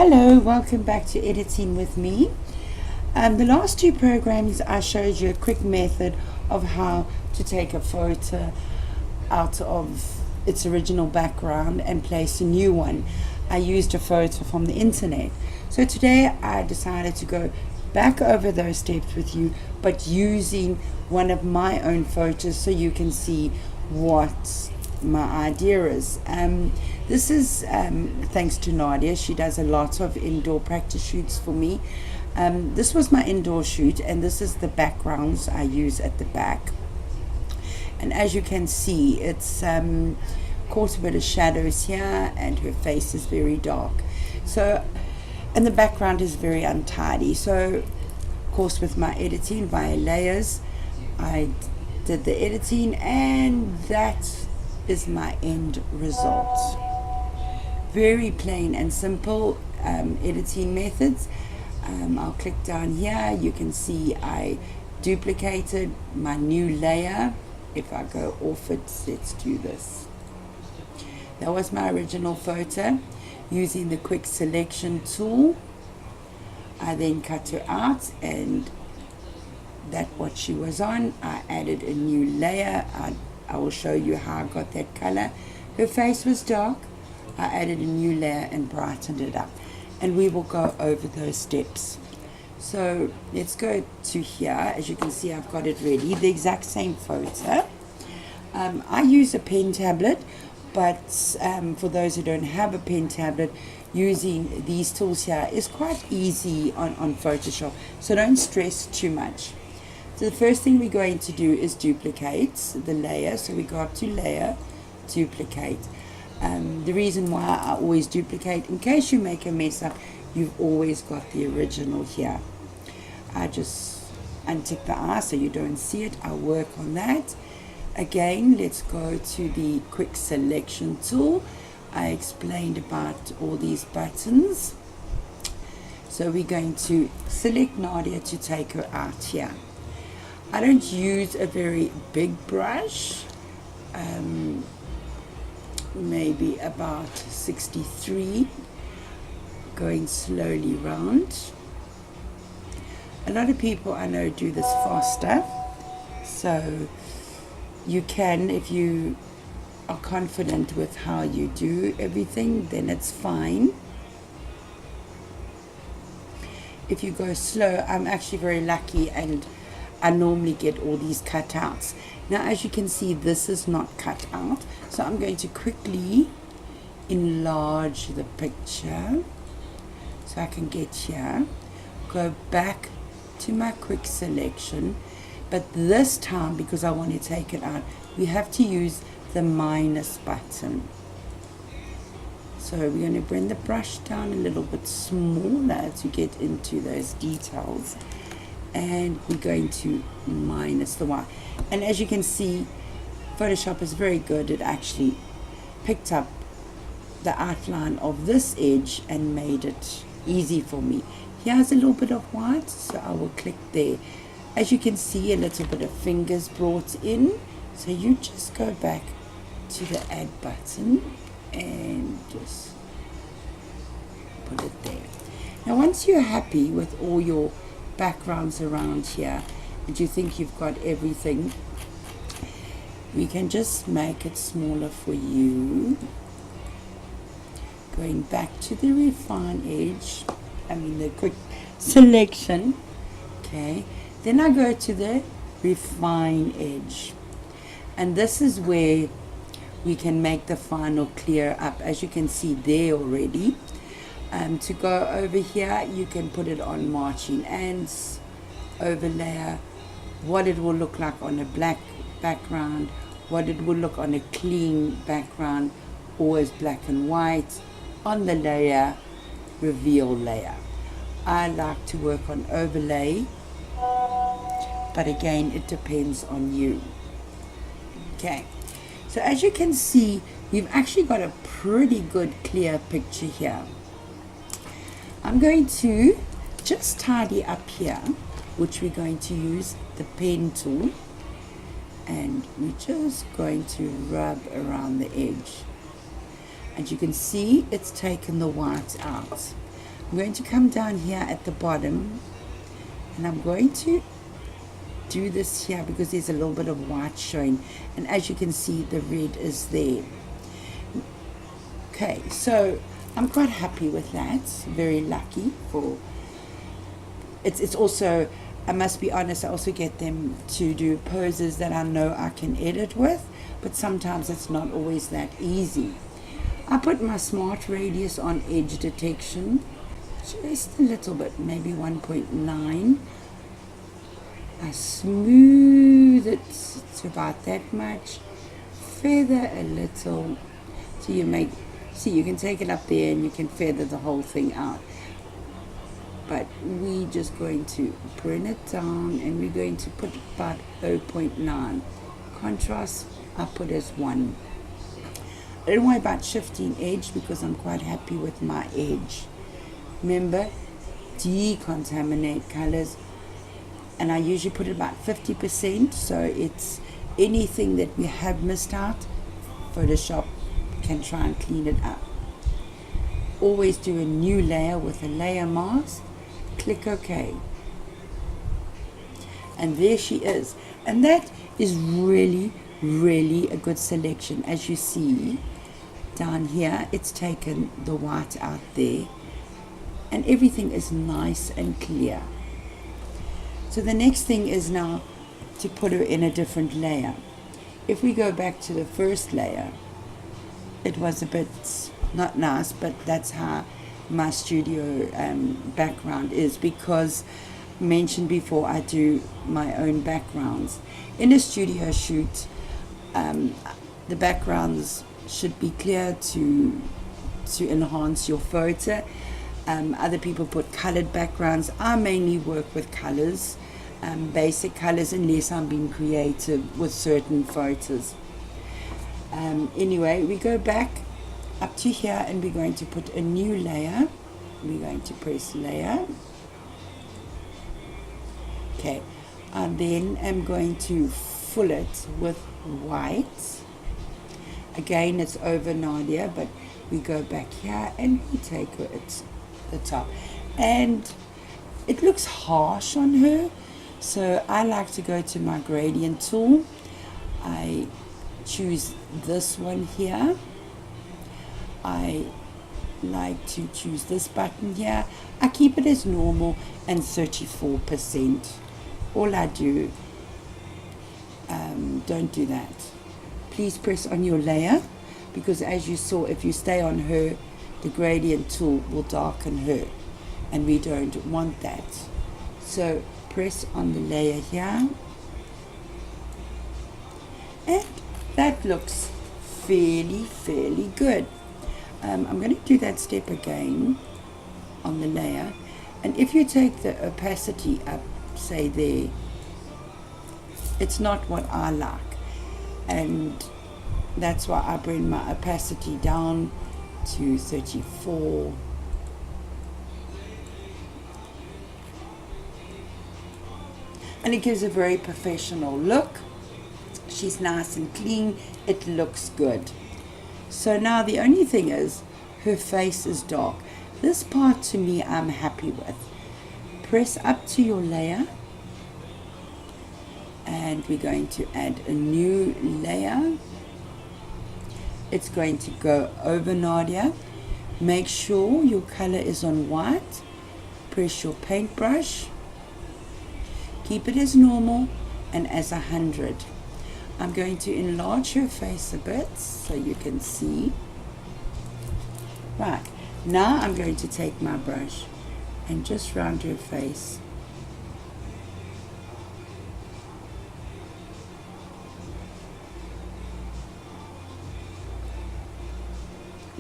Hello, welcome back to Editing with me. The last two programs I showed you a quick method of how to take a photo out of its original background and place a new one. I used a photo from the internet. So today I decided to go back over those steps with you, but using one of my own photos so you can see what my idea is. This is thanks to Nadia. She does a lot of indoor practice shoots for me. This was my indoor shoot, and this is the backgrounds I use at the back. And as you can see, it's caught a bit of shadows here, and her face is very dark. So, and the background is very untidy. So, of course, with my editing via layers, I did the editing, and that is my end result. Very plain and simple editing methods. I'll click down here. You can see I duplicated my new layer. If I go off it, let's do this. That was my original photo. Using the quick selection tool, I then cut her out, and that's what she was on. I added a new layer. I will show you how I got that color. Her face was dark. I added a new layer and brightened it up, and we will go over those steps. So let's go to here. As you can see, I've got it ready, the exact same photo. I use a pen tablet, but for those who don't have a pen tablet, using these tools here is quite easy on Photoshop, so don't stress too much. So the first thing we're going to do is duplicate the layer. So we go up to layer, duplicate. The reason why I always duplicate, in case you make a mess up, you've always got the original here. I just untick the eye so you don't see it. I'll work on that. Again, let's go to the quick selection tool. I explained about all these buttons. So we're going to select Nadia to take her out here. I don't use a very big brush. Maybe about 63, going slowly round. A lot of people I know do this faster, so you can, if you are confident with how you do everything, then it's fine. If you go slow, I'm actually very lucky, and I normally get all these cutouts. Now, as you can see, this is not cut out, so I'm going to quickly enlarge the picture so I can get here, go back to my quick selection, but this time, because I want to take it out, we have to use the minus button. So we're going to bring the brush down a little bit smaller to get into those details, and we're going to minus the Y. And as you can see, Photoshop is very good. It actually picked up the outline of this edge and made it easy for me. Here's a little bit of white, so I will click there. As you can see, a little bit of fingers brought in, so you just go back to the add button and just put it there. Now, once you're happy with all your backgrounds around here and you think you've got everything, we can just make it smaller for you. Going back to the refine edge, the quick selection. Okay, then I go to the refine edge, and this is where we can make the final clear up. As you can see there already. To go over here, you can put it on marching ants, overlay, what it will look like on a black background, what it will look on a clean background, always black and white, on the layer, reveal layer. I like to work on overlay, but again, it depends on you. Okay, so as you can see, we've actually got a pretty good clear picture here. I'm going to just tidy up here, which we're going to use the pen tool, and we're just going to rub around the edge. And you can see it's taken the white out. I'm going to come down here at the bottom, and I'm going to do this here because there's a little bit of white showing, and as you can see the red is there. Okay, so I'm quite happy with that, very lucky for it's also, I must be honest, I also get them to do poses that I know I can edit with, but sometimes it's not always that easy. I put my smart radius on edge detection just a little bit, maybe 1.9. I smooth it to about that much, feather a little, so you make, see, you can take it up there and you can feather the whole thing out. But we're just going to bring it down, and we're going to put about 0.9. Contrast, I put as 1. I don't worry about shifting edge because I'm quite happy with my edge. Remember, decontaminate colors, and I usually put it about 50%, so it's anything that we have missed out, Photoshop can try and clean it up. Always do a new layer with a layer mask, click OK, and there she is. And that is really a good selection. As you see down here, it's taken the white out there and everything is nice and clear. So the next thing is now to put her in a different layer. If we go back to the first layer, it was a bit not nice, but that's how my studio background is, because mentioned before I do my own backgrounds. In a studio shoot, the backgrounds should be clear to enhance your photo. Other people put colored backgrounds. I mainly work with colors, basic colors, unless I'm being creative with certain photos. Anyway, we go back up to here and we're going to put a new layer. We're going to press layer. Okay, I then am going to fill it with white. Again, it's over Nadia, but we go back here and we take her at the top. And it looks harsh on her, so I like to go to my gradient tool. I choose this one here. I like to choose this button here. I keep it as normal and 34%. All I do, don't do that. Please press on your layer, because as you saw, if you stay on her, the gradient tool will darken her, and we don't want that. So press on the layer here, and that looks fairly good. I'm going to do that step again on the layer, and if you take the opacity up, say there, it's not what I like, and that's why I bring my opacity down to 34. And it gives a very professional look. She's nice and clean. It looks good. So now the only thing is, her face is dark. This part to me I'm happy with. Press up to your layer, and we're going to add a new layer. It's going to go over Nadia. Make sure your color is on white. Press your paintbrush. Keep it as normal and as 100. I'm going to enlarge her face a bit so you can see. Right, now I'm going to take my brush and just round her face.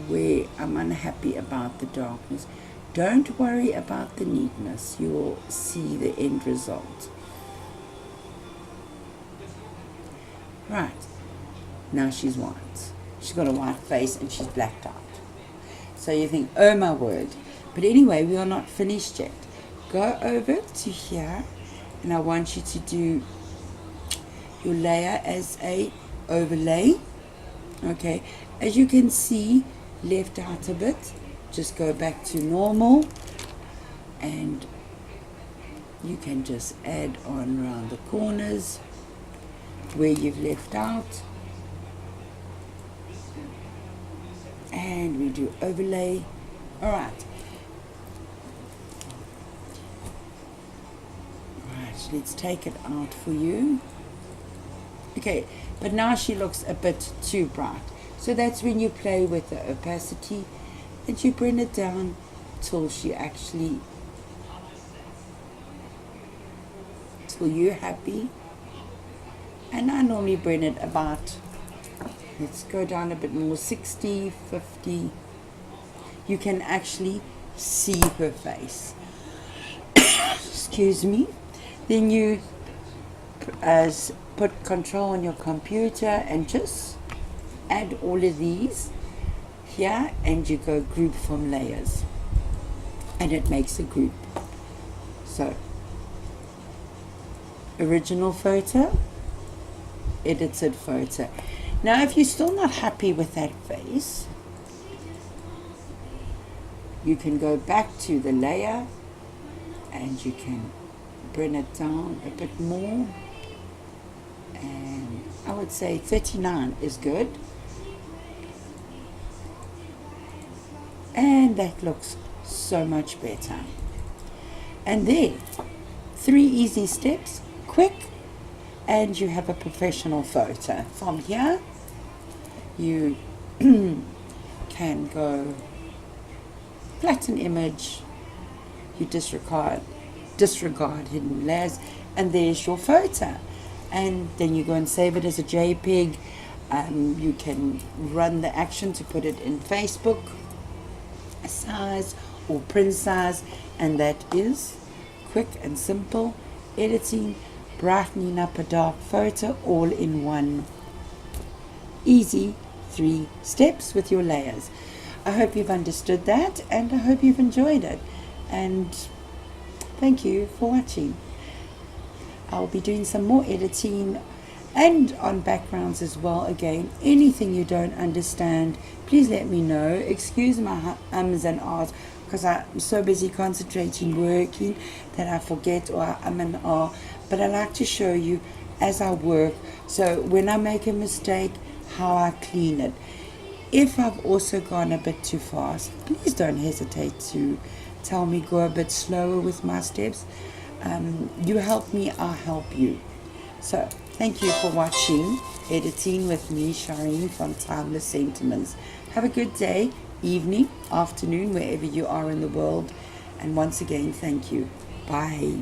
Where I'm unhappy about the darkness, don't worry about the neatness. You'll see the end result. Right, now she's white. She's got a white face and she's blacked out. So you think, oh my word. But anyway, we are not finished yet. Go over to here, and I want you to do your layer as a overlay. Okay, as you can see, left out a bit. Just go back to normal. and you can just add on around the corners where you've left out, and we do overlay. All right, let's take it out for you. Okay, but now she looks a bit too bright, so that's when you play with the opacity and you bring it down till you're happy. And I normally bring it about, let's go down a bit more, 60, 50. You can actually see her face. Excuse me. Then you put control on your computer and just add all of these here, and you go group from layers, and it makes a group. So original photo, edited photo. Now if you're still not happy with that face, you can go back to the layer and you can bring it down a bit more, and I would say 39 is good, and that looks so much better. And there, 3 easy steps, quick, and you have a professional photo. From here you can go flatten image, you disregard hidden layers, and there's your photo. And then you go and save it as a JPEG. You can run the action to put it in Facebook size or print size, and that is quick and simple editing, brightening up a dark photo, all in one easy 3 steps with your layers. I hope you've understood that, and I hope you've enjoyed it, and thank you for watching. I'll be doing some more editing and on backgrounds as well. Again, anything you don't understand, please let me know. Excuse my ums and ahs, because I'm so busy concentrating working that I forget, or I and ah. But I like to show you as I work, so when I make a mistake, how I clean it. If I've also gone a bit too fast, please don't hesitate to tell me, go a bit slower with my steps. You help me, I help you. So thank you for watching Editing with me, Shireen from Timeless Sentiments. Have a good day, evening, afternoon, wherever you are in the world. And once again, thank you. Bye.